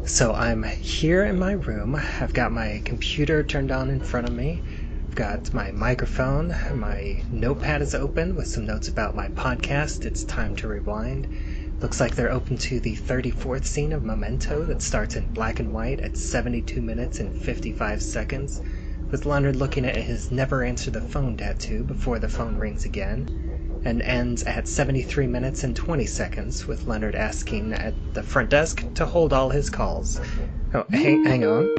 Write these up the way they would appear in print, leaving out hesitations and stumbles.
So I'm here in my room. I've got my computer turned on in front of me. I've got my microphone. My notepad is open with some notes about my podcast. It's time to rewind. Looks like they're open to the 34th scene of Memento that starts in black and white at 72 minutes and 55 seconds, with Leonard looking at his never answer the phone tattoo before the phone rings again, and ends at 73 minutes and 20 seconds with Leonard asking at the front desk to hold all his calls. Oh, hang on.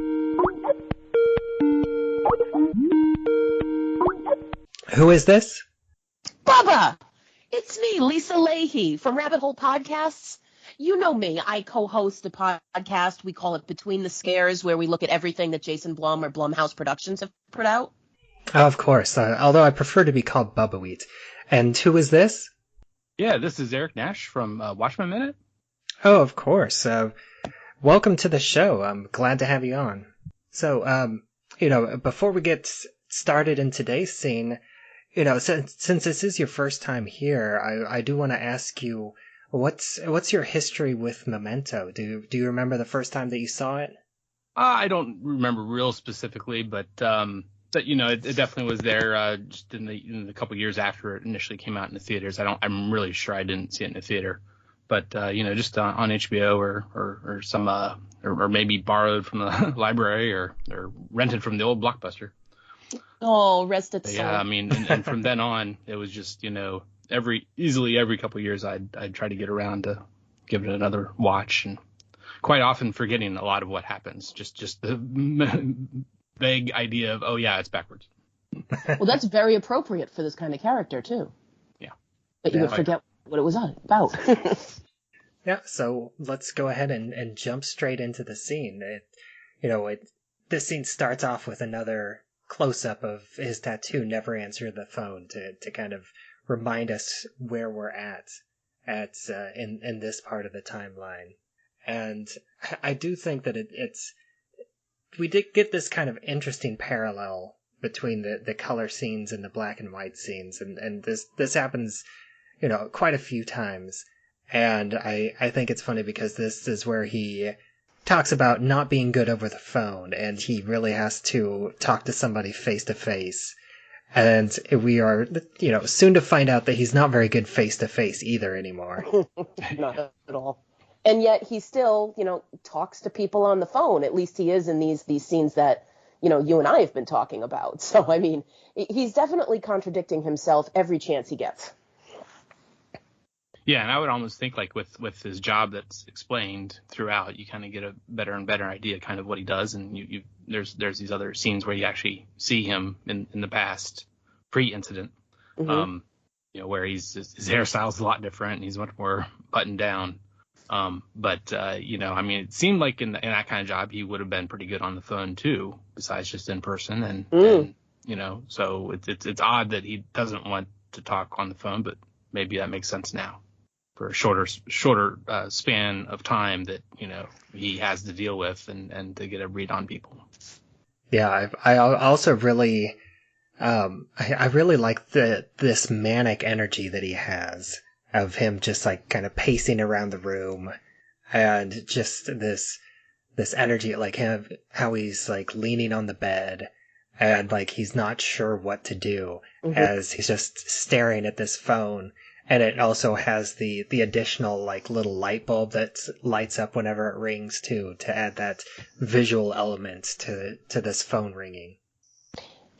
Who is this? Bubba! It's me, Lisa Leaheey from Rabbit Hole Podcasts. You know me. I co-host a podcast. We call it Between the Scares, where we look at everything that Jason Blum or Blumhouse Productions have put out. Oh, of course, although I prefer to be called Bubbawheat. And who is this? Yeah, this is Eric Nash from Watchmen Minute. Oh, of course. Welcome to the show. I'm glad to have you on. So, before we get started in today's scene, since this is your first time here, I do want to ask you, what's your history with Memento? Do you remember the first time that you saw it? I don't remember real specifically, but it definitely was there just in the couple years after it initially came out in the theaters. I'm really sure I didn't see it in the theater, but just on HBO or some or maybe borrowed from the library or rented from the old Blockbuster. Oh, rest its soul. Yeah, I mean, and from then on, it was just every couple of years I'd try to get around to give it another watch, and quite often forgetting a lot of what happens. Just the vague idea of, oh yeah, it's backwards. Well, that's very appropriate for this kind of character too. Yeah. But you would forget what it was about. Yeah, so let's go ahead and jump straight into the scene. This scene starts off with another close-up of his tattoo, Never Answer the Phone, to kind of remind us where we're at in this part of the timeline. And I do think that we did get this kind of interesting parallel between the color scenes and the black and white scenes, and this happens quite a few times. And I think it's funny because this is where he talks about not being good over the phone, and he really has to talk to somebody face to face. And we are, soon to find out that he's not very good face to face either anymore. Not at all. And yet he still, talks to people on the phone. At least he is in these scenes that, you and I have been talking about. So, I mean, he's definitely contradicting himself every chance he gets. Yeah, and I would almost think like with his job that's explained throughout, you kind of get a better and better idea kind of what he does, and there's these other scenes where you actually see him in the past, pre-incident, Mm-hmm. Where his hairstyle's a lot different and he's much more buttoned down. I mean, it seemed like in that kind of job he would have been pretty good on the phone too, besides just in person, and so it's odd that he doesn't want to talk on the phone, but maybe that makes sense now. For a shorter span of time that he has to deal with and to get a read on people. Yeah, I also really I really like this manic energy that he has of him just like kind of pacing around the room, and just this energy, like him, how he's like leaning on the bed and like he's not sure what to do, as he's just staring at this phone. And it also has the additional like little light bulb that lights up whenever it rings too, to add that visual element to this phone ringing.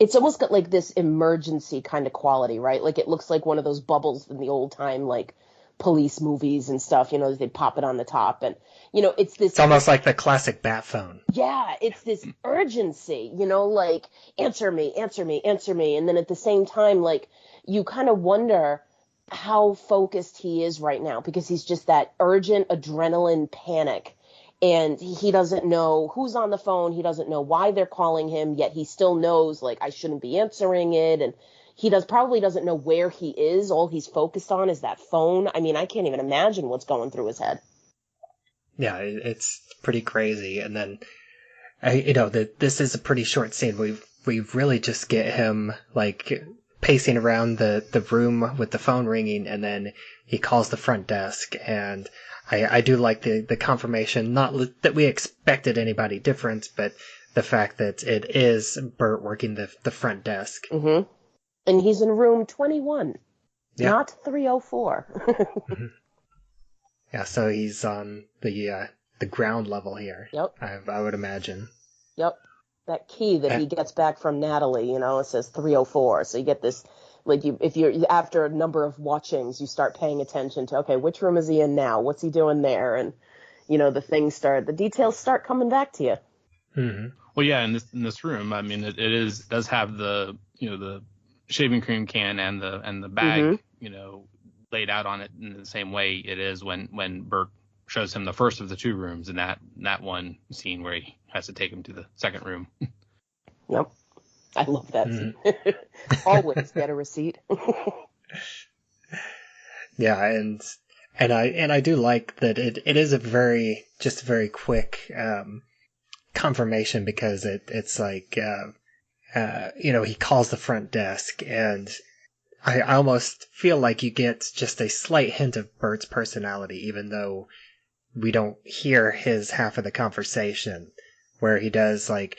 It's almost got like this emergency kind of quality, right? Like it looks like one of those bubbles in the old time like police movies and stuff, they pop it on the top, and it's this. It's almost like the classic bat phone. Yeah, it's this urgency, like answer me, and then at the same time, like you kind of wonder how focused he is right now, because he's just that urgent adrenaline panic, and he doesn't know who's on the phone. He doesn't know why they're calling him, yet he still knows like I shouldn't be answering it. And he probably doesn't know where he is. All he's focused on is that phone. I mean, I can't even imagine what's going through his head. Yeah, it's pretty crazy. And then, this is a pretty short scene. We really just get him like pacing around the room with the phone ringing, and then he calls the front desk, and I do like the confirmation, not that we expected anybody different, but the fact that it is Bert working the front desk. Mm-hmm. And he's in room 21, not 304. Mm-hmm. Yeah, so he's on the ground level here. Yep. I would imagine. Yep. That key that he gets back from Natalie, it says 304. So you get this, like, if you're after a number of watchings, you start paying attention to, okay, which room is he in now? What's he doing there? And, the details start coming back to you. Mm-hmm. Well, yeah, in this room, I mean, it does have the shaving cream can and the bag, laid out on it in the same way it is when Bert shows him the first of the two rooms in that one scene where he has to take him to the second room. Yep. I love that scene. Always get a receipt. Yeah, and I do like that it is a very quick confirmation, because it's like he calls the front desk, and I almost feel like you get just a slight hint of Bert's personality, even though we don't hear his half of the conversation, where he does like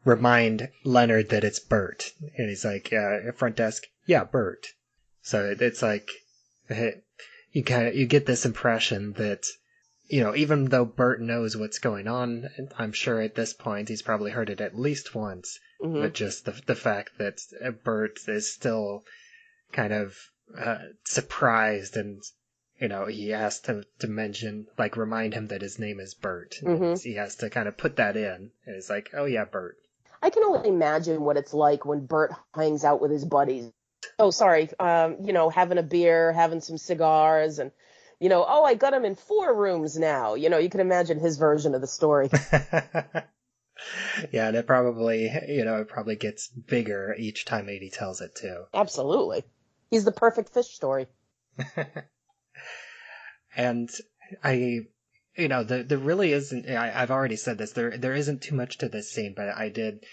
remind Leonard that it's Bert, and he's like, front desk, yeah, Bert. So it's like you get this impression that even though Bert knows what's going on, I'm sure at this point he's probably heard it at least once, but just the fact that Bert is still kind of surprised, and he has to mention, like, remind him that his name is Bert. He has to kind of put that in, and it's like, oh yeah, Bert. I can only imagine what it's like when Bert hangs out with his buddies. Oh, sorry, having a beer, having some cigars, and oh, I got him in 4 rooms now. You can imagine his version of the story. Yeah, and it probably gets bigger each time he tells it too. Absolutely. He's the perfect fish story. And there really isn't, I've already said this, there isn't too much to this scene, but I did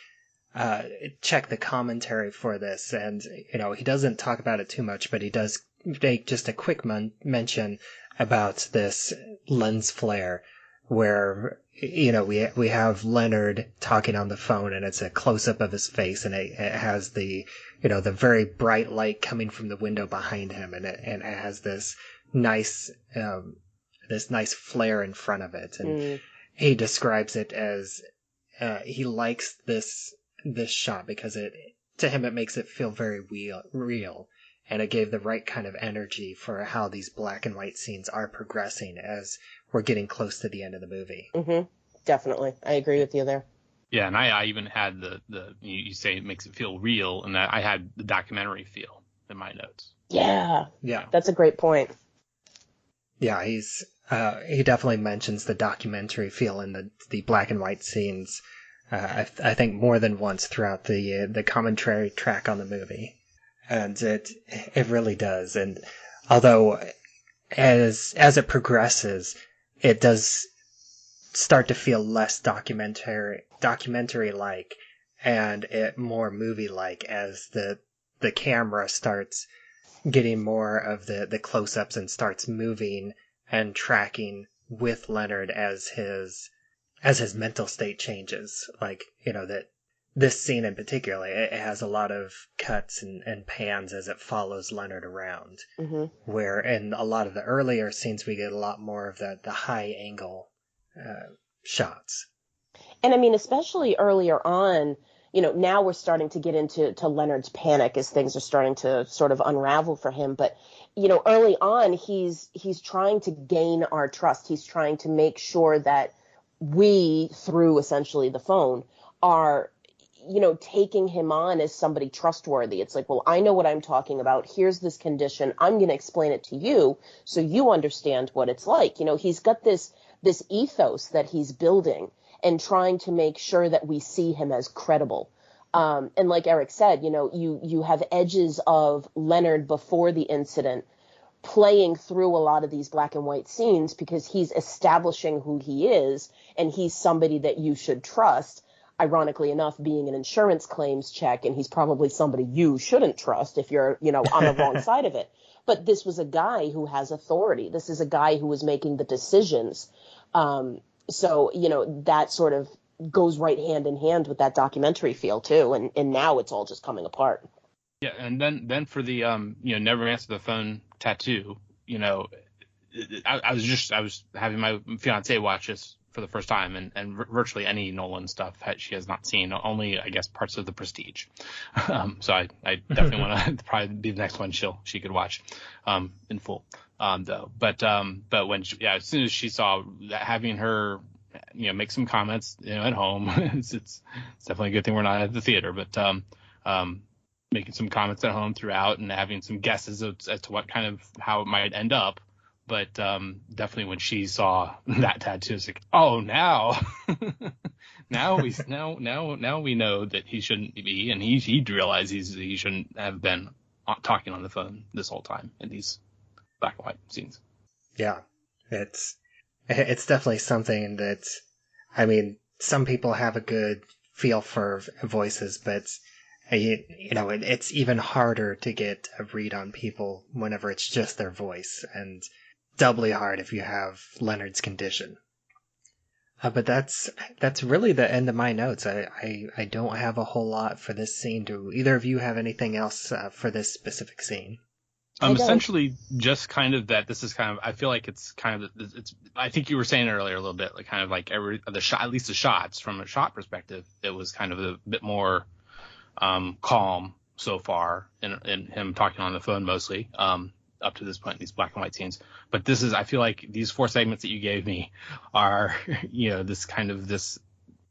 check the commentary for this, and he doesn't talk about it too much, but he does make just a quick mention about this lens flare, where we have Leonard talking on the phone, and it's a close-up of his face, and it has the the very bright light coming from the window behind him, and it has this nice flare in front of it, and he describes it as he likes this shot because to him it makes it feel very real, and it gave the right kind of energy for how these black and white scenes are progressing as we're getting close to the end of the movie. Mm-hmm. Definitely. I agree with you there. Yeah, and I even had you say it makes it feel real, and I had the documentary feel in my notes. Yeah. That's a great point. Yeah, he definitely mentions the documentary feel in the black and white scenes. I think more than once throughout the commentary track on the movie, and it really does. And although as it progresses, it does start to feel less documentary like, and it more movie like, as the camera starts getting more of the close-ups and starts moving and tracking with Leonard as his mental state changes. Like, that this scene in particular, it has a lot of cuts and pans as it follows Leonard around. Mm-hmm. Where in a lot of the earlier scenes, we get a lot more of the high angle shots. And I mean, especially earlier on, now we're starting to get into Leonard's panic as things are starting to sort of unravel for him. But, early on, he's trying to gain our trust. He's trying to make sure that we, through essentially the phone, are, taking him on as somebody trustworthy. It's like, well, I know what I'm talking about. Here's this condition. I'm going to explain it to you so you understand what it's like. He's got this ethos that he's building and trying to make sure that we see him as credible. And like Eric said, you have edges of Leonard before the incident playing through a lot of these black and white scenes because he's establishing who he is, and he's somebody that you should trust. ironically enough, being an insurance claims check, and he's probably somebody you shouldn't trust if you're, on the wrong side of it. But this was a guy who has authority. This is a guy who was making the decisions. So, that sort of goes right hand in hand with that documentary feel too. And now it's all just coming apart. Yeah. And then for the, never answer the phone tattoo, I was having my fiance watch this for the first time, and virtually any Nolan stuff she has not seen, only I guess parts of The Prestige. So I definitely want to probably be the next one she could watch in full, though. But when as soon as she saw that, having her make some comments at home, it's definitely a good thing we're not at the theater, but making some comments at home throughout and having some guesses as to what kind of how it might end up. But definitely when she saw that tattoo, it's like, oh, now we know that he shouldn't be, and he'd realize he shouldn't have been talking on the phone this whole time in these black and white scenes. Yeah, it's definitely something that, I mean, some people have a good feel for voices, but it's even harder to get a read on people whenever it's just their voice, and doubly hard if you have Leonard's condition. But that's really the end of my notes. I don't have a whole lot for this scene. Do either of you have anything else for this specific scene? Essentially just kind of that this is kind of, I feel like it's kind of, I think you were saying it earlier a little bit, like kind of like the shot, at least the shots from a shot perspective, it was kind of a bit more calm so far in him talking on the phone mostly. Up to this point, these black and white scenes. But I feel like these 4 segments that you gave me are, this kind of this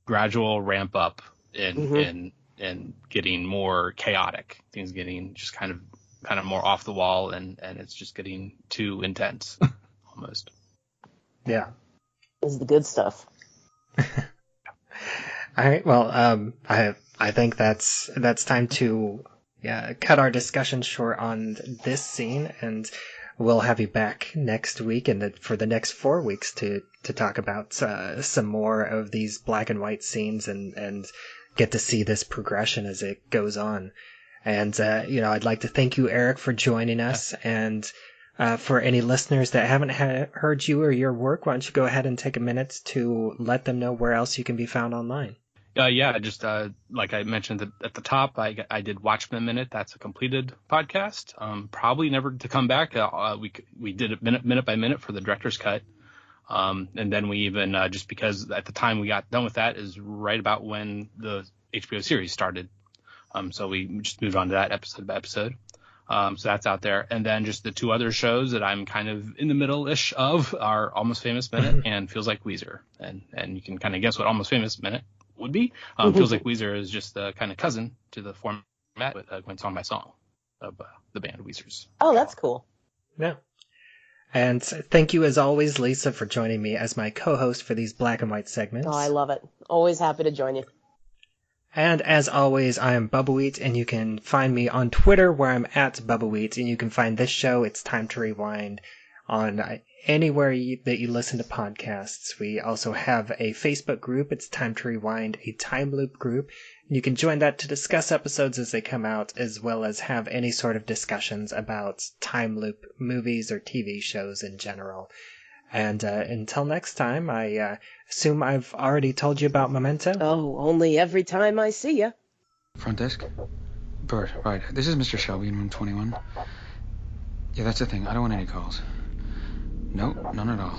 gradual ramp up in getting more chaotic. Things getting just kind of more off the wall, and it's just getting too intense almost. Yeah. This is the good stuff. All right. Well, I think that's time to cut our discussion short on this scene, and we'll have you back next week and for the next 4 weeks to talk about some more of these black and white scenes and get to see this progression as it goes on. And, I'd like to thank you, Eric, for joining us. And for any listeners that haven't heard you or your work, why don't you go ahead and take a minute to let them know where else you can be found online. Just like I mentioned at the top, I did Watchmen Minute. That's a completed podcast. Probably never to come back. We did it minute by minute for the director's cut. And then we even, just because at the time we got done with that is right about when the HBO series started. So we just moved on to that episode by episode. So that's out there. And then just the 2 other shows that I'm kind of in the middle-ish of are Almost Famous Minute and Feels Like Weezer. And you can kind of guess what Almost Famous Minute would be. Feels Like Weezer is just the kind of cousin to the format with Gwen Song by Song of the band Weezer's. Oh, that's cool. Yeah. And thank you as always, Lisa, for joining me as my co-host for these black and white segments. Oh, I love it. Always happy to join you. And as always, I am Bubbawheat, and you can find me on Twitter where I'm at Bubbawheat, and you can find this show, It's Time to Rewind, on anywhere that you listen to podcasts. We also have a Facebook group, It's Time to Rewind, a time loop group. You can join that to discuss episodes as they come out, as well as have any sort of discussions about time loop movies or TV shows in general. And until next time, I assume I've already told you about Memento. Oh, only every time I see you. Front desk? Bert, right. This is Mr. Shelby in room 21. Yeah, that's the thing. I don't want any calls. Nope, none at all.